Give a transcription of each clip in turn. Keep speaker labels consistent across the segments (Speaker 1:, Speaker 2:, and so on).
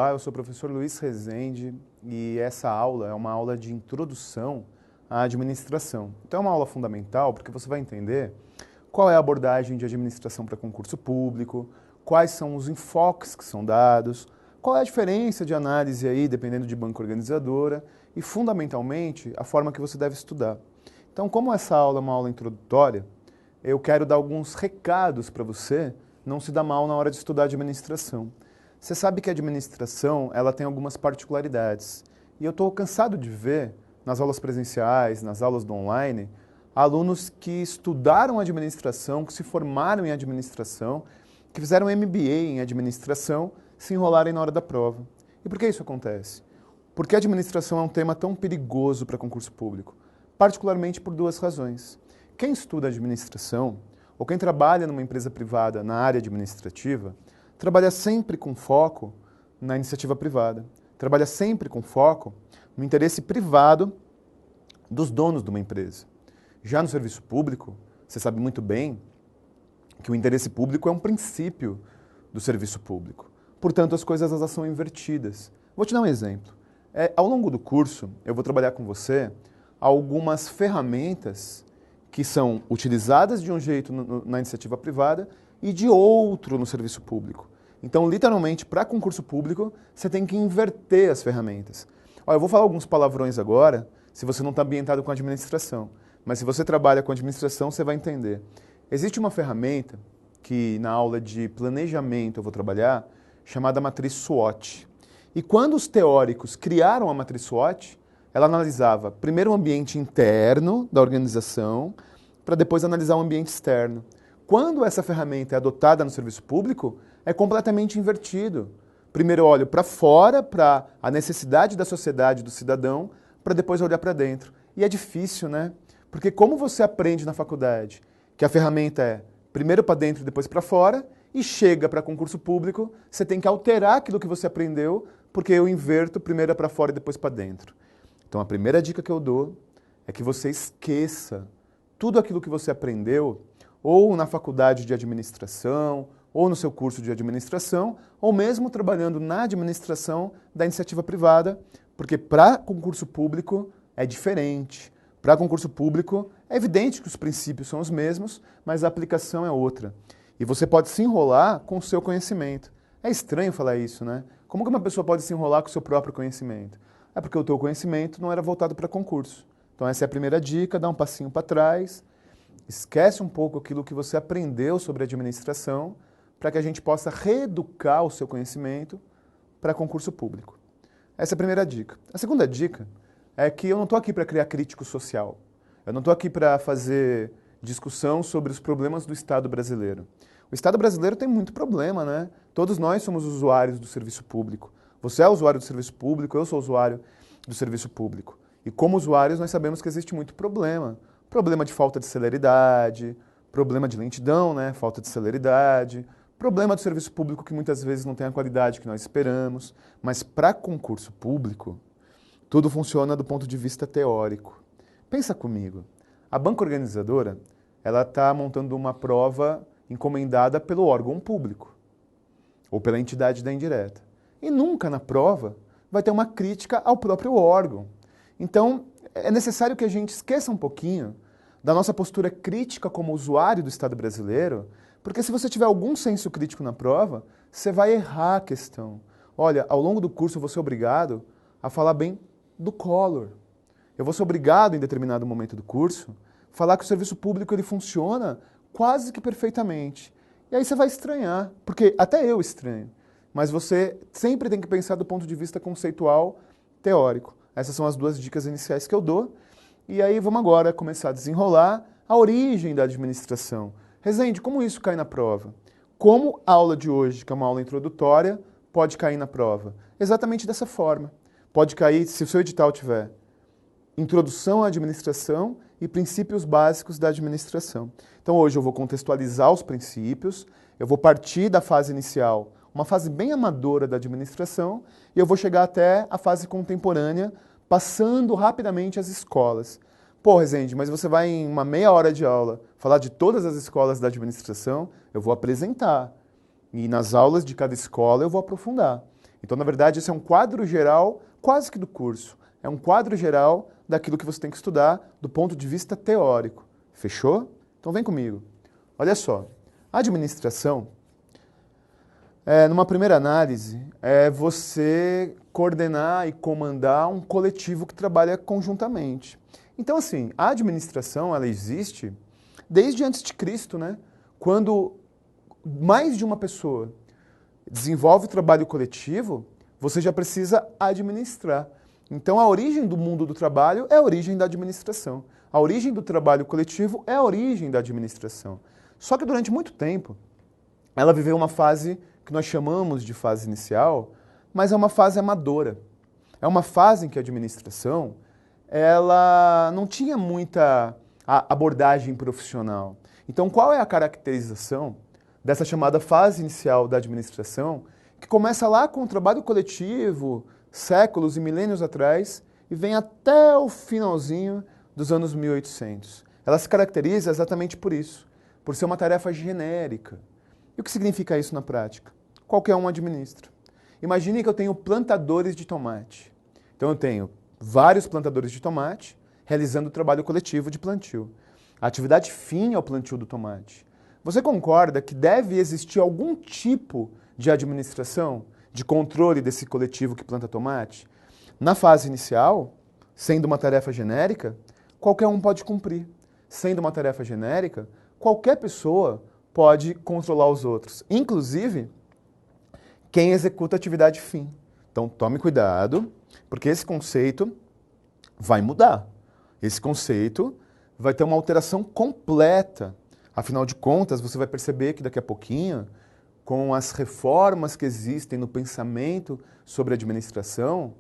Speaker 1: Olá, eu sou o professor Luiz Rezende e essa aula é uma aula de introdução à administração. Então é uma aula fundamental porque você vai entender qual é a abordagem de administração para concurso público, quais são os enfoques que são dados, qual é a diferença de análise aí, dependendo de banca organizadora e, fundamentalmente, a forma que você deve estudar. Então, como essa aula é uma aula introdutória, eu quero dar alguns recados para você não se dar mal na hora de estudar administração. Você sabe que a administração ela tem algumas particularidades. E eu estou cansado de ver, nas aulas presenciais, nas aulas do online, alunos que estudaram administração, que se formaram em administração, que fizeram MBA em administração, se enrolarem na hora da prova. E por que isso acontece? Porque a administração é um tema tão perigoso para concurso público, particularmente por duas razões. Quem estuda administração, ou quem trabalha numa empresa privada na área administrativa, trabalha sempre com foco na iniciativa privada. Trabalha sempre com foco no interesse privado dos donos de uma empresa. Já no serviço público, você sabe muito bem que o interesse público é um princípio do serviço público. Portanto, as coisas elas são invertidas. Vou te dar um exemplo. Ao longo do curso, eu vou trabalhar com você algumas ferramentas que são utilizadas de um jeito na iniciativa privada e de outro no serviço público. Então, literalmente, para concurso público, você tem que inverter as ferramentas. Eu vou falar alguns palavrões agora, se você não está ambientado com administração. Mas se você trabalha com administração, você vai entender. Existe uma ferramenta que na aula de planejamento eu vou trabalhar, chamada matriz SWOT. E quando os teóricos criaram a matriz SWOT, ela analisava primeiro o ambiente interno da organização, para depois analisar o ambiente externo. Quando essa ferramenta é adotada no serviço público, é completamente invertido. Primeiro eu olho para fora, para a necessidade da sociedade, do cidadão, para depois olhar para dentro. E é difícil, né? Porque como você aprende na faculdade que a ferramenta é primeiro para dentro e depois para fora, e chega para concurso público, você tem que alterar aquilo que você aprendeu, porque eu inverto primeiro para fora e depois para dentro. Então a primeira dica que eu dou é que você esqueça tudo aquilo que você aprendeu, ou na faculdade de administração, ou no seu curso de administração, ou mesmo trabalhando na administração da iniciativa privada, porque para concurso público é diferente. Para concurso público é evidente que os princípios são os mesmos, mas a aplicação é outra. E você pode se enrolar com o seu conhecimento. É estranho falar isso, né? Como que uma pessoa pode se enrolar com o seu próprio conhecimento? É porque o teu conhecimento não era voltado para concurso. Então essa é a primeira dica, dá um passinho para trás, esquece um pouco aquilo que você aprendeu sobre administração, para que a gente possa reeducar o seu conhecimento para concurso público. Essa é a primeira dica. A segunda dica é que eu não estou aqui para criar crítico social. Eu não estou aqui para fazer discussão sobre os problemas do Estado brasileiro. O Estado brasileiro tem muito problema, né? Todos nós somos usuários do serviço público. Você é usuário do serviço público, eu sou usuário do serviço público. E como usuários nós sabemos que existe muito problema. Problema de falta de celeridade, problema de lentidão, né? Falta de celeridade, problema do serviço público que muitas vezes não tem a qualidade que nós esperamos. Mas para concurso público, tudo funciona do ponto de vista teórico. Pensa comigo, a banca organizadora ela está montando uma prova encomendada pelo órgão público ou pela entidade da indireta. E nunca na prova vai ter uma crítica ao próprio órgão. Então, é necessário que a gente esqueça um pouquinho da nossa postura crítica como usuário do Estado brasileiro, porque se você tiver algum senso crítico na prova, você vai errar a questão. Olha, ao longo do curso eu vou ser obrigado a falar bem do Collor. Eu vou ser obrigado, em determinado momento do curso, a falar que o serviço público ele funciona quase que perfeitamente. E aí você vai estranhar, porque até eu estranho. Mas você sempre tem que pensar do ponto de vista conceitual, teórico. Essas são as duas dicas iniciais que eu dou. E aí vamos agora começar a desenrolar a origem da administração. Rezende, como isso cai na prova? Como a aula de hoje, que é uma aula introdutória, pode cair na prova? Exatamente dessa forma. Pode cair, se o seu edital tiver introdução à administração e princípios básicos da administração. Então hoje eu vou contextualizar os princípios, eu vou partir da fase inicial, uma fase bem amadora da administração, e eu vou chegar até a fase contemporânea, passando rapidamente as escolas. Pô, Rezende, mas você vai em uma meia hora de aula falar de todas as escolas da administração? Eu vou apresentar. E nas aulas de cada escola eu vou aprofundar. Então, na verdade, esse é um quadro geral, quase que do curso. É um quadro geral daquilo que você tem que estudar do ponto de vista teórico. Fechou? Então vem comigo. Olha só, a administração, numa primeira análise, é você coordenar e comandar um coletivo que trabalha conjuntamente. Então, assim, a administração, ela existe desde antes de Cristo, né? Quando mais de uma pessoa desenvolve o trabalho coletivo, você já precisa administrar. Então, a origem do mundo do trabalho é a origem da administração. A origem do trabalho coletivo é a origem da administração. Só que durante muito tempo, ela viveu uma fase que nós chamamos de fase inicial, mas é uma fase amadora. É uma fase em que a administração ela não tinha muita abordagem profissional. Então, qual é a caracterização dessa chamada fase inicial da administração, que começa lá com o trabalho coletivo, séculos e milênios atrás, e vem até o finalzinho dos anos 1800. Ela se caracteriza exatamente por isso, por ser uma tarefa genérica. E o que significa isso na prática? Qualquer um administra. Imagine que eu tenho plantadores de tomate. Então eu tenho vários plantadores de tomate realizando o trabalho coletivo de plantio. A atividade fim é o plantio do tomate. Você concorda que deve existir algum tipo de administração, de controle desse coletivo que planta tomate? Na fase inicial, sendo uma tarefa genérica, qualquer um pode cumprir. Sendo uma tarefa genérica, qualquer pessoa pode controlar os outros, inclusive quem executa a atividade fim. Então tome cuidado, porque esse conceito vai mudar. Esse conceito vai ter uma alteração completa. Afinal de contas, você vai perceber que daqui a pouquinho, com as reformas que existem no pensamento sobre administração,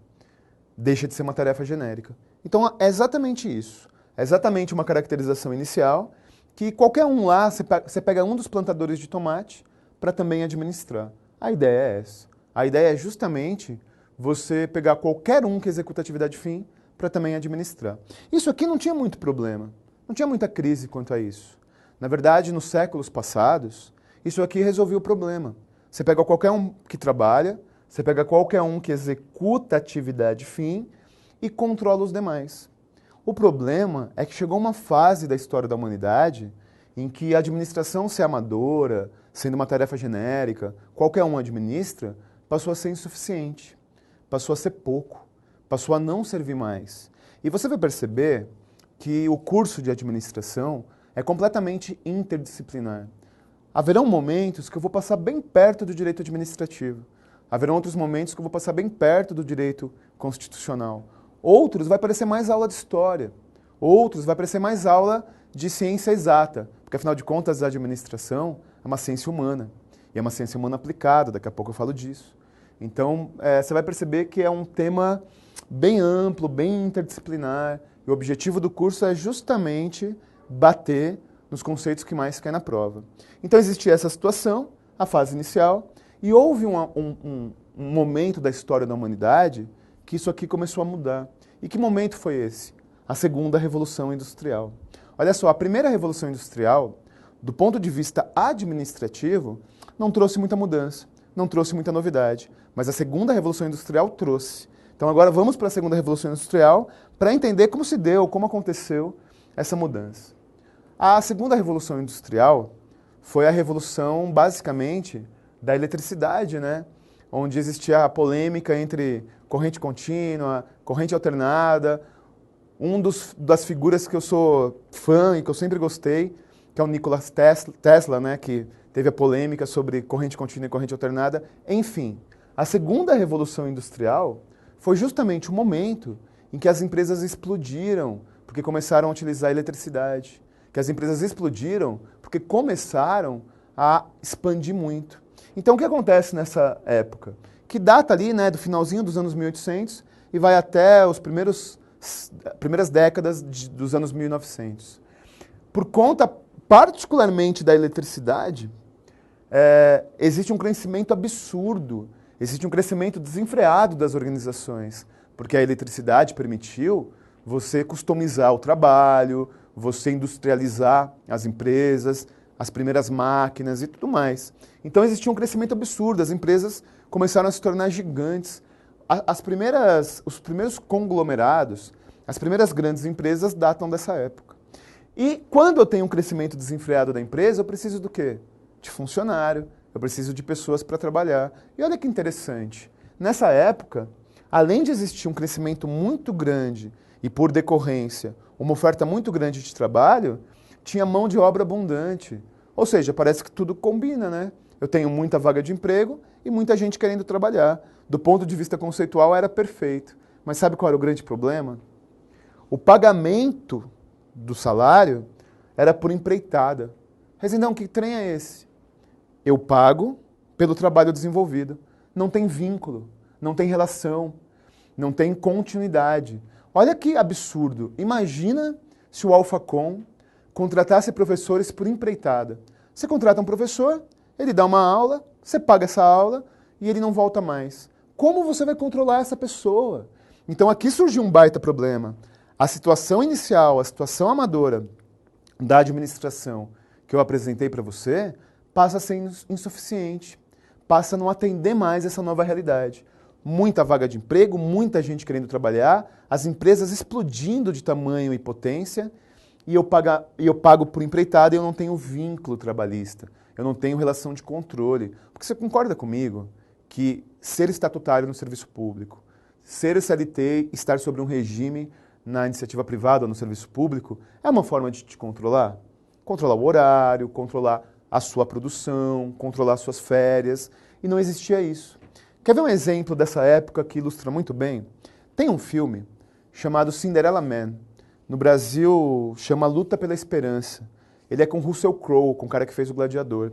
Speaker 1: deixa de ser uma tarefa genérica. Então é exatamente isso. É exatamente uma caracterização inicial que qualquer um lá, você pega um dos plantadores de tomate para também administrar. A ideia é essa. A ideia é justamente você pegar qualquer um que executa atividade fim para também administrar. Isso aqui não tinha muito problema, não tinha muita crise quanto a isso. Na verdade, nos séculos passados, isso aqui resolveu o problema. Você pega qualquer um que trabalha, você pega qualquer um que executa atividade fim e controla os demais. O problema é que chegou uma fase da história da humanidade em que a administração ser amadora, sendo uma tarefa genérica, qualquer um administra, passou a ser insuficiente, passou a ser pouco, passou a não servir mais. E você vai perceber que o curso de administração é completamente interdisciplinar. Haverão momentos que eu vou passar bem perto do direito administrativo. Haverão outros momentos que eu vou passar bem perto do direito constitucional. Outros vai parecer mais aula de história. Outros vai parecer mais aula de ciência exata. Porque, afinal de contas, a administração é uma ciência humana. E é uma ciência humana aplicada, daqui a pouco eu falo disso. Então, você vai perceber que é um tema bem amplo, bem interdisciplinar. E o objetivo do curso é justamente bater nos conceitos que mais caem na prova. Então, existia essa situação, a fase inicial, e houve um momento da história da humanidade que isso aqui começou a mudar. E que momento foi esse? A segunda Revolução Industrial. Olha só, a primeira Revolução Industrial, do ponto de vista administrativo, não trouxe muita mudança, não trouxe muita novidade, mas a segunda Revolução Industrial trouxe. Então agora vamos para a segunda Revolução Industrial para entender como se deu, como aconteceu essa mudança. A segunda Revolução Industrial foi a revolução, basicamente, da eletricidade, né? Onde existia a polêmica entre corrente contínua, corrente alternada. Das figuras que eu sou fã e que eu sempre gostei, que é o Nikola Tesla, né? Que teve a polêmica sobre corrente contínua e corrente alternada. Enfim, a segunda Revolução Industrial foi justamente o momento em que as empresas explodiram, porque começaram a utilizar a eletricidade. Que as empresas explodiram porque começaram a expandir muito. Então, o que acontece nessa época? Que data ali, né, do finalzinho dos anos 1800 e vai até as primeiras décadas dos anos 1900. Por conta, particularmente, da eletricidade, existe um crescimento absurdo, existe um crescimento desenfreado das organizações, porque a eletricidade permitiu você customizar o trabalho, você industrializar as empresas, as primeiras máquinas e tudo mais. Então existia um crescimento absurdo, as empresas começaram a se tornar gigantes. Os primeiros conglomerados, as primeiras grandes empresas datam dessa época. E quando eu tenho um crescimento desenfreado da empresa, eu preciso do quê? De funcionário, eu preciso de pessoas para trabalhar. E olha que interessante, nessa época, além de existir um crescimento muito grande e, por decorrência, uma oferta muito grande de trabalho, tinha mão de obra abundante. Ou seja, parece que tudo combina, né? Eu tenho muita vaga de emprego e muita gente querendo trabalhar. Do ponto de vista conceitual, era perfeito. Mas sabe qual era o grande problema? O pagamento do salário era por empreitada. Rezendão, que trem é esse? Eu pago pelo trabalho desenvolvido. Não tem vínculo, não tem relação, não tem continuidade. Olha que absurdo. Imagina se o Alphacom contratasse professores por empreitada. Você contrata um professor, ele dá uma aula, você paga essa aula e ele não volta mais. Como você vai controlar essa pessoa? Então aqui surgiu um baita problema. A situação inicial, a situação amadora da administração que eu apresentei para você, passa a ser insuficiente, passa a não atender mais essa nova realidade. Muita vaga de emprego, muita gente querendo trabalhar, as empresas explodindo de tamanho e potência, e eu pago por empreitada e eu não tenho vínculo trabalhista, eu não tenho relação de controle. Porque você concorda comigo que ser estatutário no serviço público, ser CLT, estar sobre um regime na iniciativa privada ou no serviço público, é uma forma de te controlar? Controlar o horário, controlar a sua produção, controlar as suas férias, e não existia isso. Quer ver um exemplo dessa época que ilustra muito bem? Tem um filme chamado Cinderella Man. No Brasil, chama Luta pela Esperança. Ele é com Russell Crowe, com o cara que fez o Gladiador.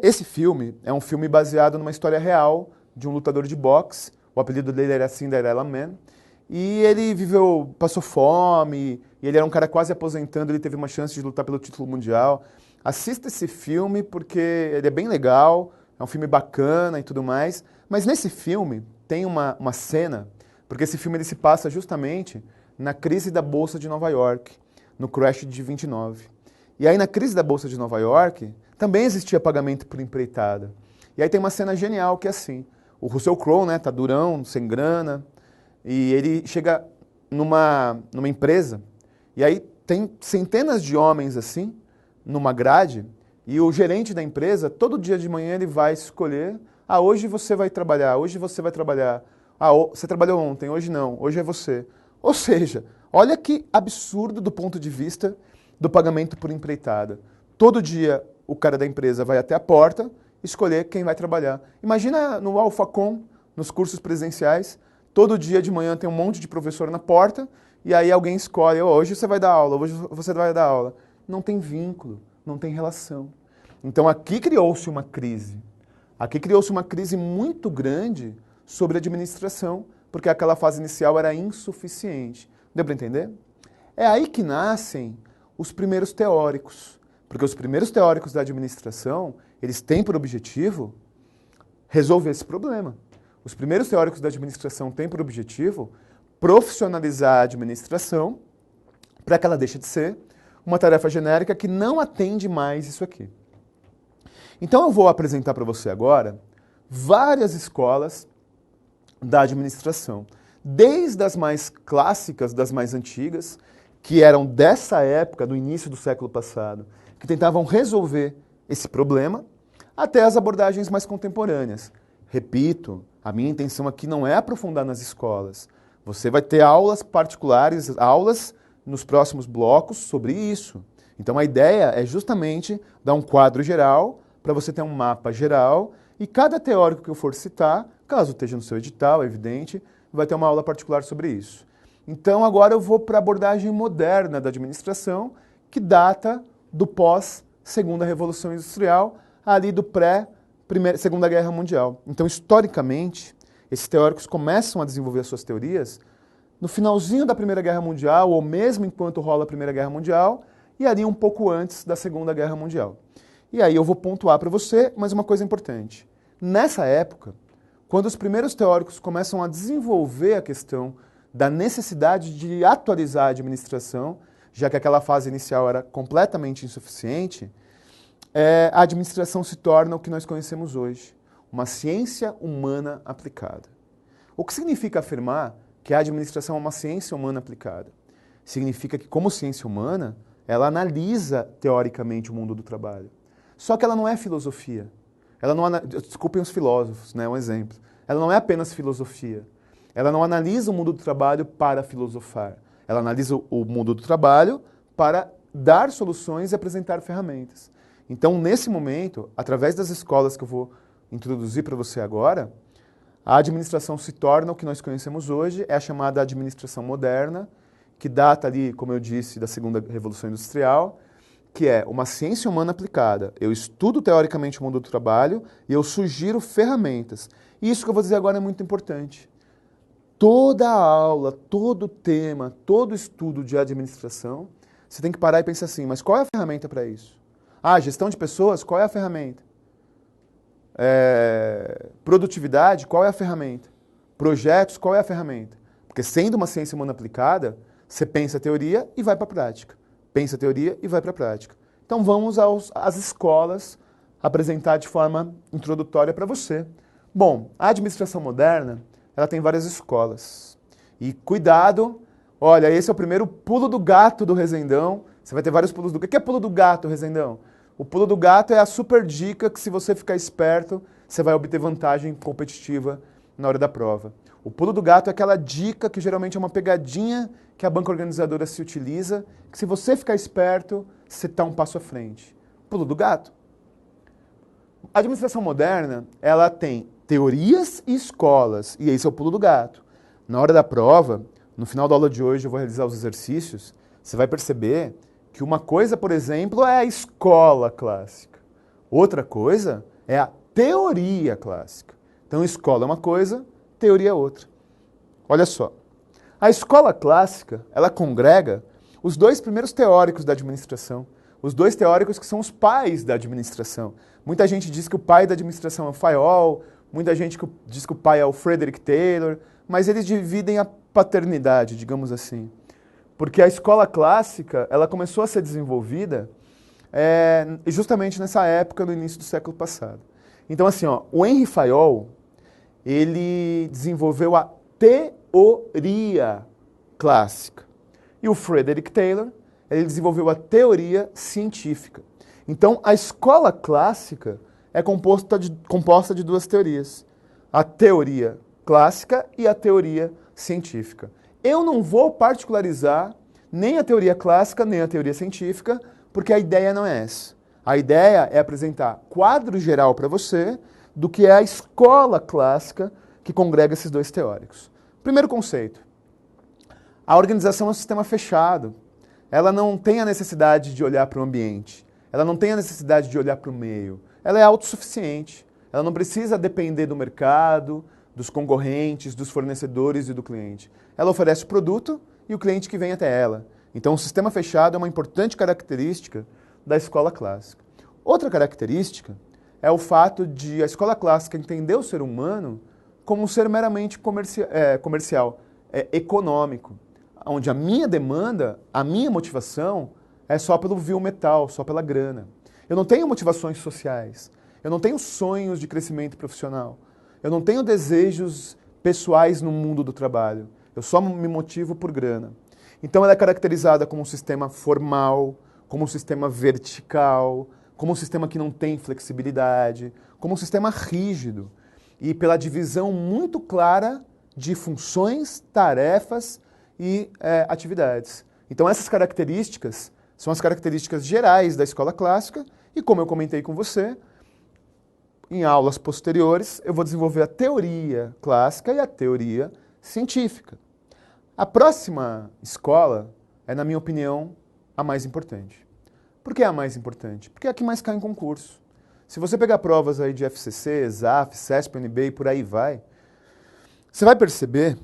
Speaker 1: Esse filme é um filme baseado numa história real de um lutador de boxe. O apelido dele era Cinderella Man. E ele passou fome, e ele era um cara quase aposentando, ele teve uma chance de lutar pelo título mundial. Assista esse filme porque ele é bem legal, é um filme bacana e tudo mais. Mas nesse filme tem uma cena, porque esse filme ele se passa justamente na crise da Bolsa de Nova York, no crash de 29. E aí na crise da Bolsa de Nova York também existia pagamento por empreitada. E aí tem uma cena genial que é assim, o Russell Crowe, né, tá durão, sem grana, e ele chega numa empresa, e aí tem centenas de homens assim, numa grade, e o gerente da empresa, todo dia de manhã ele vai escolher, hoje você vai trabalhar, hoje você vai trabalhar, você trabalhou ontem, hoje não, hoje é você. Ou seja, olha que absurdo do ponto de vista do pagamento por empreitada. Todo dia o cara da empresa vai até a porta escolher quem vai trabalhar. Imagina no Alphacom, nos cursos presenciais, todo dia de manhã tem um monte de professor na porta e aí alguém escolhe, hoje você vai dar aula, hoje você vai dar aula. Não tem vínculo, não tem relação. Então aqui criou-se uma crise. Aqui criou-se uma crise muito grande sobre a administração, porque aquela fase inicial era insuficiente. Deu para entender? É aí que nascem os primeiros teóricos, porque os primeiros teóricos da administração, eles têm por objetivo resolver esse problema. Os primeiros teóricos da administração têm por objetivo profissionalizar a administração para que ela deixe de ser uma tarefa genérica que não atende mais isso aqui. Então eu vou apresentar para você agora várias escolas da administração, desde as mais clássicas, das mais antigas, que eram dessa época, do início do século passado, que tentavam resolver esse problema, até as abordagens mais contemporâneas. Repito, a minha intenção aqui não é aprofundar nas escolas. Você vai ter aulas particulares, aulas nos próximos blocos sobre isso. Então a ideia é justamente dar um quadro geral, para você ter um mapa geral, e cada teórico que eu for citar, caso esteja no seu edital, é evidente, vai ter uma aula particular sobre isso. Então agora eu vou para a abordagem moderna da administração, que data do pós-Segunda Revolução Industrial, ali do pré-Segunda Guerra Mundial. Então, historicamente, esses teóricos começam a desenvolver as suas teorias no finalzinho da Primeira Guerra Mundial, ou mesmo enquanto rola a Primeira Guerra Mundial, e ali um pouco antes da Segunda Guerra Mundial. E aí eu vou pontuar para você mais uma coisa importante. Nessa época, quando os primeiros teóricos começam a desenvolver a questão da necessidade de atualizar a administração, já que aquela fase inicial era completamente insuficiente, a administração se torna o que nós conhecemos hoje. uma ciência humana aplicada. O que significa afirmar que a administração é uma ciência humana aplicada? Significa que, como ciência humana, ela analisa teoricamente o mundo do trabalho. Só que ela não é filosofia. Ela não desculpem os filósofos, né, um exemplo. Ela não é apenas filosofia. Ela não analisa o mundo do trabalho para filosofar. Ela analisa o mundo do trabalho para dar soluções e apresentar ferramentas. Então, nesse momento, através das escolas que eu vou introduzir para você agora, a administração se torna o que nós conhecemos hoje, é a chamada administração moderna, que data ali, como eu disse, da segunda Revolução Industrial, que é uma ciência humana aplicada. Eu estudo teoricamente o mundo do trabalho e eu sugiro ferramentas. E isso que eu vou dizer agora é muito importante. Toda aula, todo tema, todo estudo de administração, você tem que parar e pensar assim, mas qual é a ferramenta para isso? Ah, gestão de pessoas, qual é a ferramenta? Produtividade, qual é a ferramenta? Projetos, qual é a ferramenta? Porque sendo uma ciência humana aplicada, você pensa a teoria e vai para a prática. Pensa a teoria e vai para a prática. Então vamos às escolas apresentar de forma introdutória para você. Bom, a administração moderna, ela tem várias escolas. E cuidado, olha, esse é o primeiro pulo do gato do Resendão. Você vai ter vários pulos do gato. O que é pulo do gato, Resendão? O pulo do gato é a super dica que, se você ficar esperto, você vai obter vantagem competitiva na hora da prova. O pulo do gato é aquela dica que geralmente é uma pegadinha que a banca organizadora se utiliza, que, se você ficar esperto, você está um passo à frente. Pulo do gato. A administração moderna, ela tem teorias e escolas, e esse é o pulo do gato. Na hora da prova, no final da aula de hoje eu vou realizar os exercícios, você vai perceber que uma coisa, por exemplo, é a escola clássica. Outra coisa é a teoria clássica. Então, escola é uma coisa, teoria é outra. Olha só. A escola clássica, ela congrega os dois primeiros teóricos da administração. Os dois teóricos que são os pais da administração. Muita gente diz que o pai da administração é o Fayol, muita gente diz que o pai é o Frederick Taylor, mas eles dividem a paternidade, digamos assim. Porque a escola clássica, ela começou a ser desenvolvida justamente nessa época, no início do século passado. Então, assim, ó, o Henri Fayol, ele desenvolveu a teoria clássica. E o Frederick Taylor, ele desenvolveu a teoria científica. Então, a escola clássica é composta de duas teorias. A teoria clássica e a teoria científica. Eu não vou particularizar nem a teoria clássica, nem a teoria científica, porque a ideia não é essa. A ideia é apresentar quadro geral para você do que é a escola clássica que congrega esses dois teóricos. Primeiro conceito. A organização é um sistema fechado. Ela não tem a necessidade de olhar para o ambiente. Ela não tem a necessidade de olhar para o meio. Ela é autossuficiente. Ela não precisa depender do mercado, dos concorrentes, dos fornecedores e do cliente. Ela oferece o produto e o cliente que vem até ela. Então, o sistema fechado é uma importante característica da escola clássica. Outra característica é o fato de a escola clássica entender o ser humano como um ser meramente comercial, econômico, onde a minha demanda, a minha motivação é só pelo vil metal, só pela grana. Eu não tenho motivações sociais, eu não tenho sonhos de crescimento profissional, eu não tenho desejos pessoais no mundo do trabalho, eu só me motivo por grana. Então ela é caracterizada como um sistema formal, como um sistema vertical, como um sistema que não tem flexibilidade, como um sistema rígido e pela divisão muito clara de funções, tarefas e atividades. Então essas características são as características gerais da escola clássica e, como eu comentei com você, em aulas posteriores eu vou desenvolver a teoria clássica e a teoria científica. A próxima escola é, na minha opinião, a mais importante. Por que é a mais importante? Porque é a que mais cai em concurso. Se você pegar provas aí de FCC, ESAF, CESP, UNB e por aí vai, você vai perceber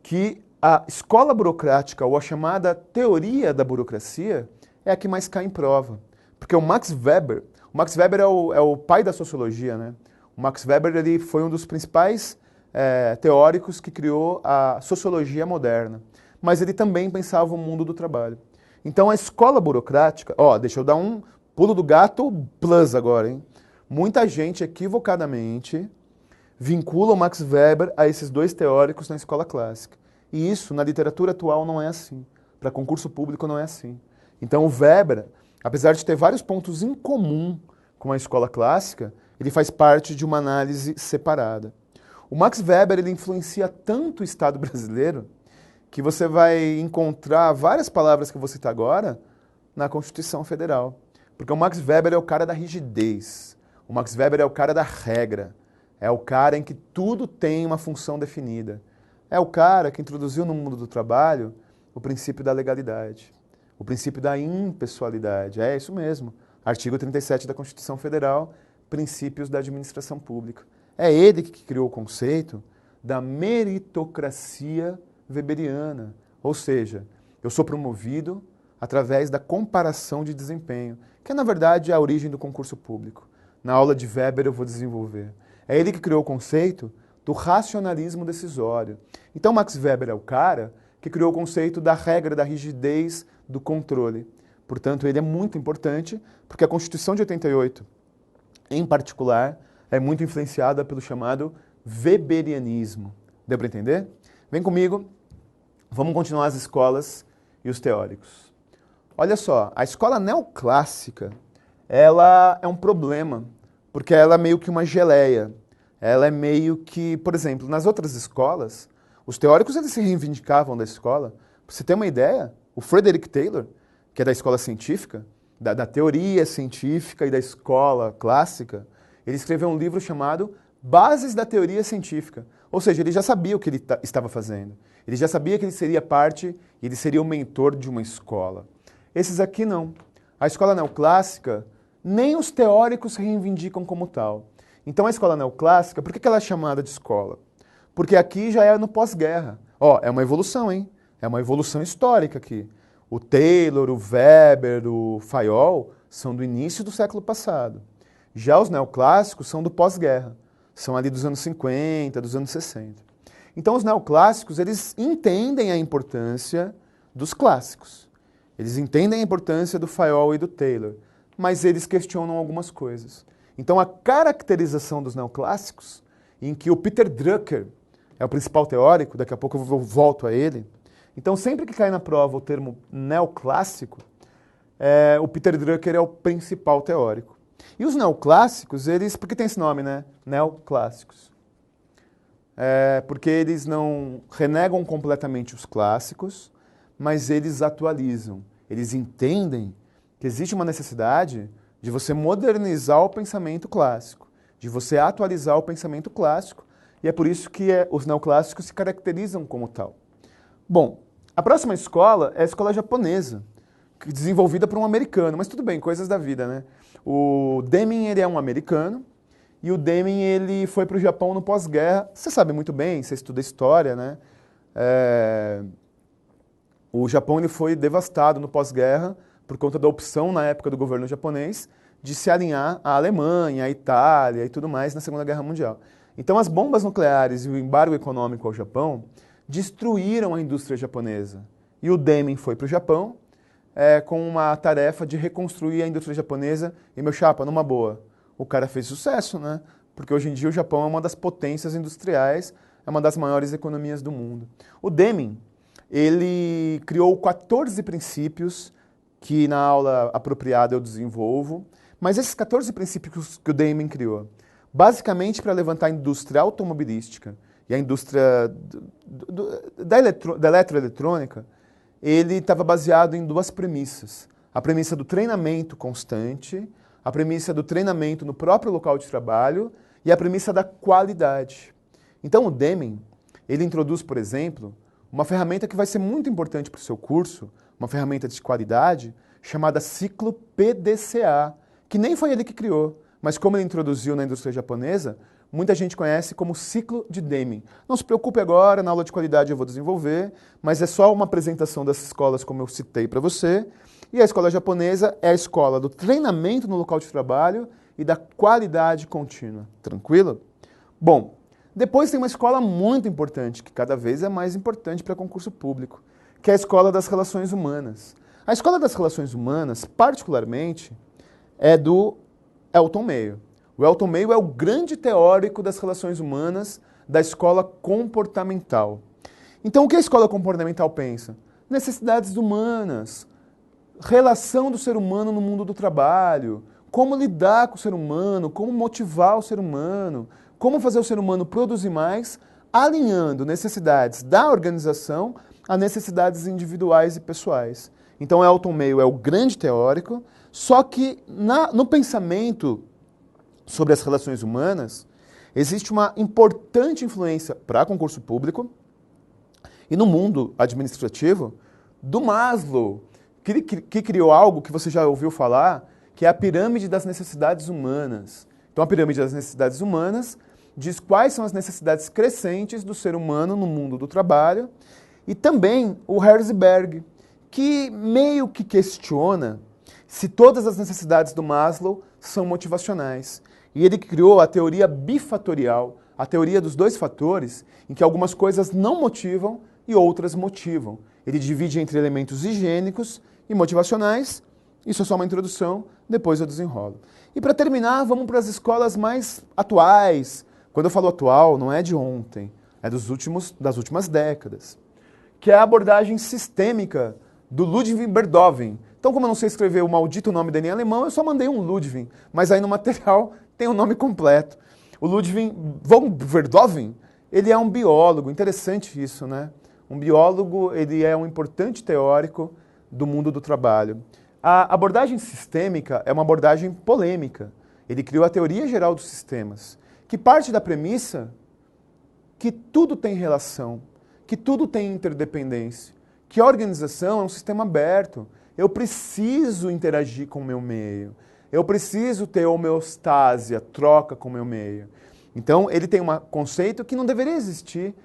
Speaker 1: que a escola burocrática, ou a chamada teoria da burocracia, é a que mais cai em prova. Porque o Max Weber é o pai da sociologia, né? O Max Weber ele foi um dos principais teóricos que criou a sociologia moderna. Mas ele também pensava o mundo do trabalho. Então a escola burocrática, deixa eu dar um pulo do gato plus agora, hein? Muita gente equivocadamente vinculam Max Weber a esses dois teóricos na escola clássica. E isso, na literatura atual, não é assim. Para concurso público, não é assim. Então, o Weber, apesar de ter vários pontos em comum com a escola clássica, ele faz parte de uma análise separada. O Max Weber ele influencia tanto o Estado brasileiro que você vai encontrar várias palavras que eu vou citar agora na Constituição Federal. Porque o Max Weber é o cara da rigidez. O Max Weber é o cara da regra. É o cara em que tudo tem uma função definida. É o cara que introduziu no mundo do trabalho o princípio da legalidade, o princípio da impessoalidade. É isso mesmo. Artigo 37 da Constituição Federal, princípios da administração pública. É ele que criou o conceito da meritocracia weberiana. Ou seja, eu sou promovido através da comparação de desempenho, que é, na verdade, a origem do concurso público. Na aula de Weber eu vou desenvolver. É ele que criou o conceito do racionalismo decisório. Então, Max Weber é o cara que criou o conceito da regra da rigidez do controle. Portanto, ele é muito importante, porque a Constituição de 88, em particular, é muito influenciada pelo chamado weberianismo. Deu para entender? Vem comigo, vamos continuar as escolas e os teóricos. Olha só, a escola neoclássica, ela é um problema, porque ela é meio que uma geleia. Ela é meio que, por exemplo, nas outras escolas, os teóricos eles se reivindicavam da escola. Para você ter uma ideia, o Frederick Taylor, que é da escola científica, da teoria científica e da escola clássica, ele escreveu um livro chamado Bases da Teoria Científica. Ou seja, ele já sabia o que ele estava fazendo. Ele já sabia que ele seria parte, ele seria o mentor de uma escola. Esses aqui não. A escola neoclássica, nem os teóricos se reivindicam como tal. Então a escola neoclássica, por que ela é chamada de escola? Porque aqui já é no pós-guerra. Ó, é uma evolução, hein? É uma evolução histórica aqui. O Taylor, o Weber, o Fayol são do início do século passado. Já os neoclássicos são do pós-guerra. São ali dos anos 50, dos anos 60. Então os neoclássicos, eles entendem a importância dos clássicos. Eles entendem a importância do Fayol e do Taylor, mas eles questionam algumas coisas. Então a caracterização dos neoclássicos, em que o Peter Drucker é o principal teórico, daqui a pouco eu volto a ele. Então sempre que cai na prova o termo neoclássico, o Peter Drucker é o principal teórico. E os neoclássicos, eles, por que tem esse nome, né? Neoclássicos. Porque eles não renegam completamente os clássicos, mas eles atualizam. Eles entendem que existe uma necessidade de você modernizar o pensamento clássico, de você atualizar o pensamento clássico, e é por isso que os neoclássicos se caracterizam como tal. Bom, a próxima escola é a escola japonesa, desenvolvida por um americano, mas tudo bem, coisas da vida, né? O Deming, ele é um americano, e o Deming, ele foi para o Japão no pós-guerra. Você sabe muito bem, você estuda história, né? O Japão ele foi devastado no pós-guerra por conta da opção na época do governo japonês de se alinhar à Alemanha, à Itália e tudo mais na Segunda Guerra Mundial. Então as bombas nucleares e o embargo econômico ao Japão destruíram a indústria japonesa. E o Deming foi para o Japão com uma tarefa de reconstruir a indústria japonesa. E, meu chapa, numa boa, o cara fez sucesso, né? Porque hoje em dia o Japão é uma das potências industriais, é uma das maiores economias do mundo. O Deming, ele criou 14 princípios que na aula apropriada eu desenvolvo, mas esses 14 princípios que o Deming criou, basicamente para levantar a indústria automobilística e a indústria da eletroeletrônica, ele estava baseado em duas premissas. A premissa do treinamento constante, a premissa do treinamento no próprio local de trabalho e a premissa da qualidade. Então o Deming, ele introduz, por exemplo, uma ferramenta que vai ser muito importante para o seu curso, uma ferramenta de qualidade, chamada ciclo PDCA, que nem foi ele que criou, mas como ele introduziu na indústria japonesa, muita gente conhece como ciclo de Deming. Não se preocupe agora, na aula de qualidade eu vou desenvolver, mas é só uma apresentação das escolas como eu citei para você. E a escola japonesa é a escola do treinamento no local de trabalho e da qualidade contínua. Tranquilo? Bom, depois tem uma escola muito importante, que cada vez é mais importante para concurso público, que é a escola das relações humanas. A escola das relações humanas, particularmente, é do Elton Mayo. O Elton Mayo é o grande teórico das relações humanas da escola comportamental. Então, o que a escola comportamental pensa? Necessidades humanas, relação do ser humano no mundo do trabalho, como lidar com o ser humano, como motivar o ser humano, como fazer o ser humano produzir mais, alinhando necessidades da organização a necessidades individuais e pessoais. Então, Elton Mayo é o grande teórico, só que no pensamento sobre as relações humanas, existe uma importante influência para concurso público e no mundo administrativo do Maslow, que criou algo que você já ouviu falar, que é a pirâmide das necessidades humanas. Então, a pirâmide das necessidades humanas diz quais são as necessidades crescentes do ser humano no mundo do trabalho, e também o Herzberg, que meio que questiona se todas as necessidades do Maslow são motivacionais. E ele criou a teoria bifatorial, a teoria dos dois fatores, em que algumas coisas não motivam e outras motivam. Ele divide entre elementos higiênicos e motivacionais. Isso é só uma introdução, depois eu desenrolo. E para terminar, vamos para as escolas mais atuais. Quando eu falo atual, não é de ontem, é das últimas décadas. Que é a abordagem sistêmica do Ludwig Berdovin. Então, como eu não sei escrever o maldito nome dele em alemão, eu só mandei um Ludwig, mas aí no material tem o nome completo. O Ludwig von Berdovin, ele é um biólogo, interessante isso, né? Um biólogo, ele é um importante teórico do mundo do trabalho. A abordagem sistêmica é uma abordagem polêmica. Ele criou a teoria geral dos sistemas, que parte da premissa que tudo tem relação, que tudo tem interdependência, que a organização é um sistema aberto. Eu preciso interagir com o meu meio. Eu preciso ter homeostase, a troca com o meu meio. Então, ele tem um conceito que não deveria existir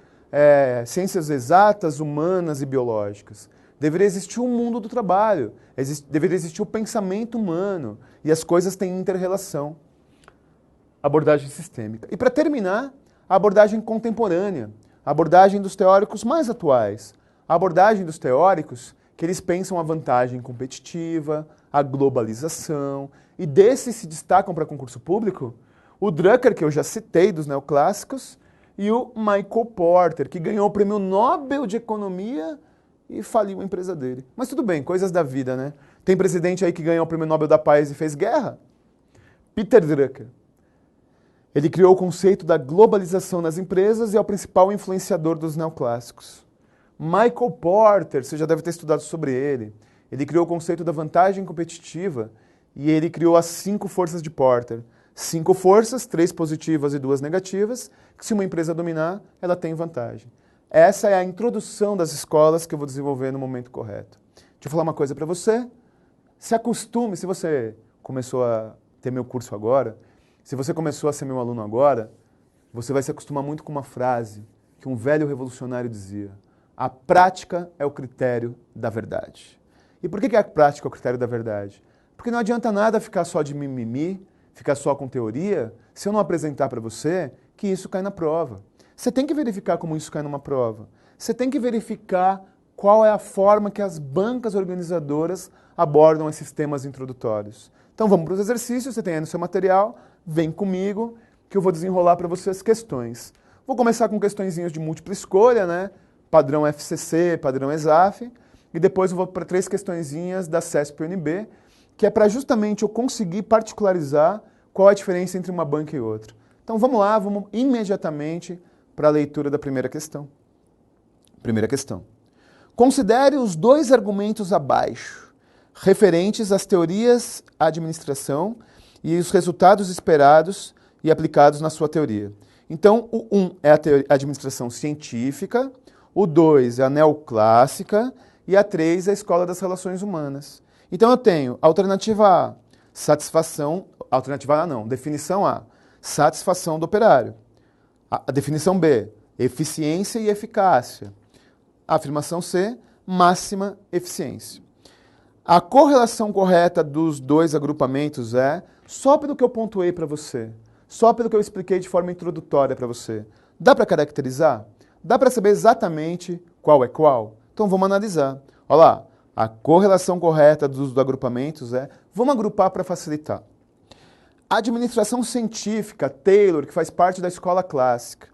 Speaker 1: ciências exatas, humanas e biológicas. Deveria existir o mundo do trabalho, deveria existir o pensamento humano, e as coisas têm inter-relação. Abordagem sistêmica. E para terminar, a abordagem contemporânea, a abordagem dos teóricos mais atuais, a abordagem dos teóricos que eles pensam a vantagem competitiva, a globalização, e desses se destacam para concurso público o Drucker, que eu já citei, dos neoclássicos, e o Michael Porter, que ganhou o prêmio Nobel de Economia e faliu a empresa dele. Mas tudo bem, coisas da vida, né? Tem presidente aí que ganhou o prêmio Nobel da Paz e fez guerra? Peter Drucker. Ele criou o conceito da globalização nas empresas e é o principal influenciador dos neoclássicos. Michael Porter, você já deve ter estudado sobre ele. Ele criou o conceito da vantagem competitiva e ele criou as 5 forças de Porter. 5 forças, 3 positivas e 2 negativas, que se uma empresa dominar, ela tem vantagem. Essa é a introdução das escolas que eu vou desenvolver no momento correto. Deixa eu falar uma coisa para você. Se acostume, se você começou a ter meu curso agora, se você começou a ser meu aluno agora, você vai se acostumar muito com uma frase que um velho revolucionário dizia: a prática é o critério da verdade. E por que a prática é o critério da verdade? Porque não adianta nada ficar só de mimimi, ficar só com teoria, se eu não apresentar para você que isso cai na prova. Você tem que verificar como isso cai numa prova. Você tem que verificar qual é a forma que as bancas organizadoras abordam esses temas introdutórios. Então vamos para os exercícios, você tem aí no seu material, vem comigo que eu vou desenrolar para você as questões. Vou começar com questõezinhas de múltipla escolha, né? Padrão FCC, padrão ESAF, e depois eu vou para 3 questõezinhas da CESP-UNB, que é para justamente eu conseguir particularizar qual a diferença entre uma banca e outra. Então vamos lá, vamos imediatamente para a leitura da primeira questão. Primeira questão. Considere os 2 argumentos abaixo, referentes às teorias à administração e os resultados esperados e aplicados na sua teoria. Então, o 1 é a administração científica, o 2 é a neoclássica e a 3 é a escola das relações humanas. Então eu tenho alternativa A, satisfação, alternativa A não, definição A, satisfação do operário. A definição B, eficiência e eficácia. A afirmação C, máxima eficiência. A correlação correta dos 2 agrupamentos é, só pelo que eu pontuei para você, só pelo que eu expliquei de forma introdutória para você. Dá para caracterizar? Dá para saber exatamente qual é qual? Então vamos analisar. Olha lá, a correlação correta dos agrupamentos é, vamos agrupar para facilitar. A administração científica, Taylor, que faz parte da escola clássica,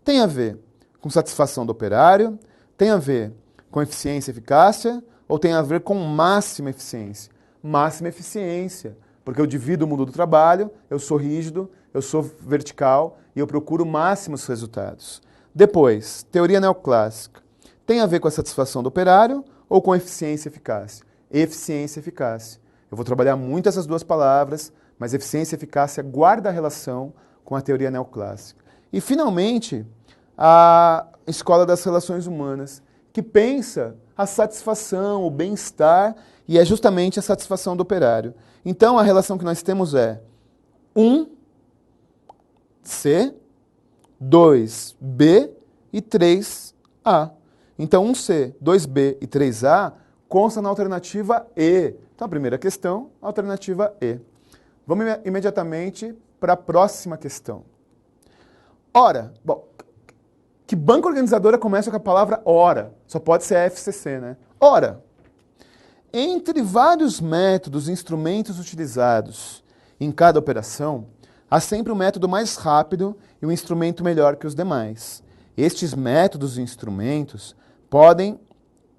Speaker 1: tem a ver com satisfação do operário, tem a ver com eficiência e eficácia, ou tem a ver com máxima eficiência? Máxima eficiência, porque eu divido o mundo do trabalho, eu sou rígido, eu sou vertical e eu procuro máximos resultados. Depois, teoria neoclássica. Tem a ver com a satisfação do operário ou com eficiência e eficácia? Eficiência e eficácia. Eu vou trabalhar muito essas duas palavras, mas eficiência e eficácia guarda a relação com a teoria neoclássica. E, finalmente, a escola das relações humanas, que pensa a satisfação, o bem-estar, e é justamente a satisfação do operário. Então, a relação que nós temos é 1C, 2B e 3A. Então, 1C, 2B e 3A consta na alternativa E. Então, a primeira questão, alternativa E. Vamos imediatamente para a próxima questão. Ora, bom, que banca organizadora começa com a palavra ora? Só pode ser a FCC, né? Ora, entre vários métodos e instrumentos utilizados em cada operação, há sempre um método mais rápido e um instrumento melhor que os demais. Estes métodos e instrumentos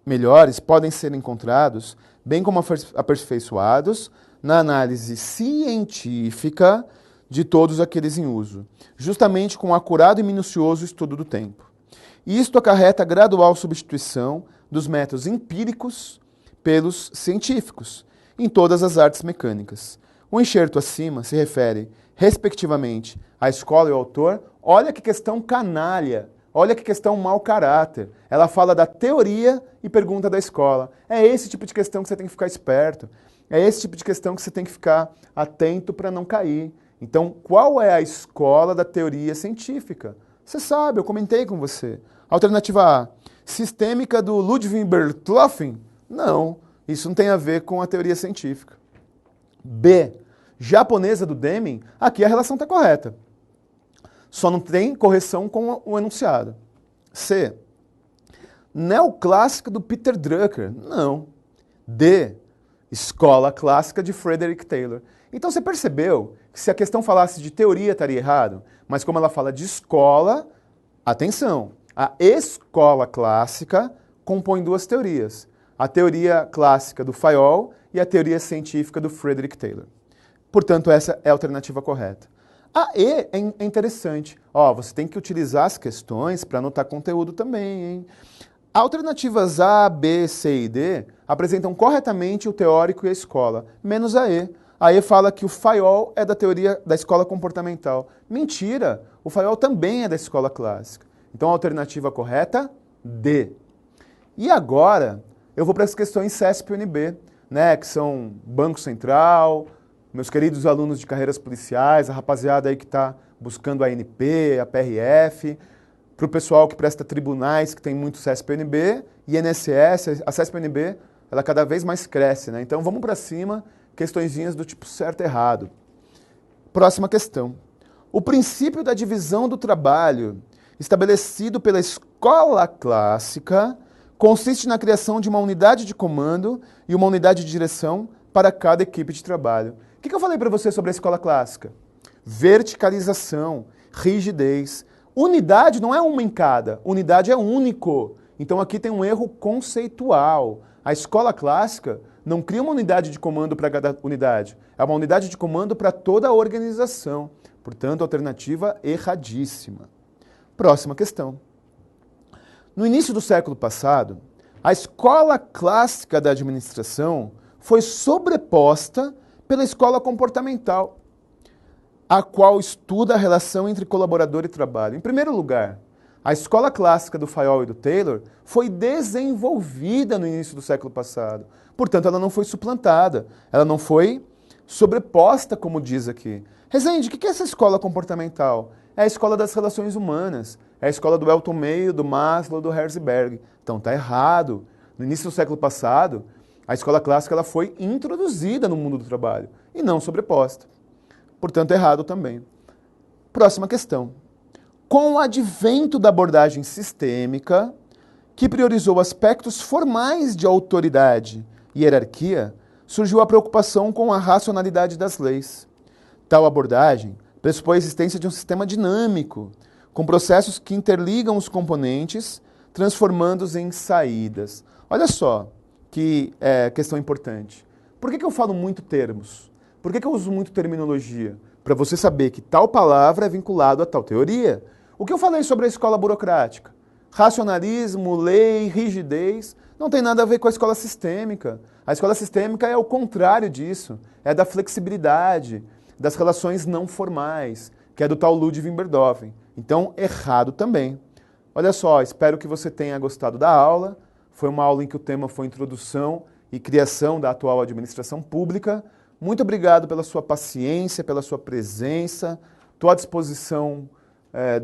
Speaker 1: melhores podem ser encontrados, bem como aperfeiçoados, na análise científica de todos aqueles em uso, justamente com um acurado e minucioso estudo do tempo. Isto acarreta a gradual substituição dos métodos empíricos pelos científicos, em todas as artes mecânicas. O enxerto acima se refere, respectivamente, à escola e ao autor. Olha que questão canalha, olha que questão mau caráter. Ela fala da teoria e pergunta da escola. É esse tipo de questão que você tem que ficar esperto. É esse tipo de questão que você tem que ficar atento para não cair. Então, qual é a escola da teoria científica? Você sabe, eu comentei com você. Alternativa A, sistêmica do Ludwig Bertolfen? Não, isso não tem a ver com a teoria científica. B, japonesa do Deming? Aqui a relação está correta. Só não tem correção com o enunciado. C, neoclássica do Peter Drucker? Não. D, escola clássica de Frederick Taylor. Então você percebeu que se a questão falasse de teoria estaria errado, mas como ela fala de escola, atenção, a escola clássica compõe duas teorias. A teoria clássica do Fayol e a teoria científica do Frederick Taylor. Portanto, essa é a alternativa correta. A E é interessante. Você tem que utilizar as questões para anotar conteúdo também, hein? Alternativas A, B, C e D apresentam corretamente o teórico e a escola, menos a E. A E fala que o Fayol é da teoria da escola comportamental. Mentira! O Fayol também é da escola clássica. Então a alternativa correta, D. E agora, eu vou para as questões CESP e UNB, né, que são Banco Central, meus queridos alunos de carreiras policiais, a rapaziada aí que está buscando a ANP, a PRF, para o pessoal que presta tribunais, que tem muito CESP e UNB, e INSS, a CESP e UNB, ela cada vez mais cresce, né? Então vamos para cima, questõezinhas do tipo certo e errado. Próxima questão. O princípio da divisão do trabalho, estabelecido pela escola clássica, consiste na criação de uma unidade de comando e uma unidade de direção para cada equipe de trabalho. O que eu falei para você sobre a escola clássica? Verticalização, rigidez. Unidade não é uma em cada, unidade é único. Então aqui tem um erro conceitual. A escola clássica não cria uma unidade de comando para cada unidade, é uma unidade de comando para toda a organização. Portanto, alternativa erradíssima. Próxima questão. No início do século passado, a escola clássica da administração foi sobreposta pela escola comportamental, a qual estuda a relação entre colaborador e trabalho. Em primeiro lugar, a escola clássica do Fayol e do Taylor foi desenvolvida no início do século passado. Portanto, ela não foi suplantada, ela não foi sobreposta, como diz aqui. Rezende, o que é essa escola comportamental? É a escola das relações humanas, é a escola do Elton Mayo, do Maslow, do Herzberg. Então, está errado. No início do século passado, a escola clássica ela foi introduzida no mundo do trabalho e não sobreposta. Portanto, errado também. Próxima questão. Com o advento da abordagem sistêmica, que priorizou aspectos formais de autoridade e hierarquia, surgiu a preocupação com a racionalidade das leis. Tal abordagem pressupõe a existência de um sistema dinâmico, com processos que interligam os componentes, transformando-os em saídas. Olha só que questão importante. Por que eu falo muito termos? Por que eu uso muito terminologia? Para você saber que tal palavra é vinculado a tal teoria. O que eu falei sobre a escola burocrática? Racionalismo, lei, rigidez, não tem nada a ver com a escola sistêmica. A escola sistêmica é o contrário disso, é da flexibilidade, das relações não formais, que é do tal Ludwig van Beethoven. Então, errado também. Olha só, espero que você tenha gostado da aula. Foi uma aula em que o tema foi introdução e criação da atual administração pública. Muito obrigado pela sua paciência, pela sua presença. Estou à disposição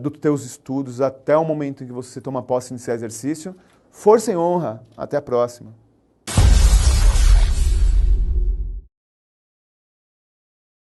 Speaker 1: dos teus estudos até o momento em que você toma posse e iniciar exercício. Força e honra. Até a próxima.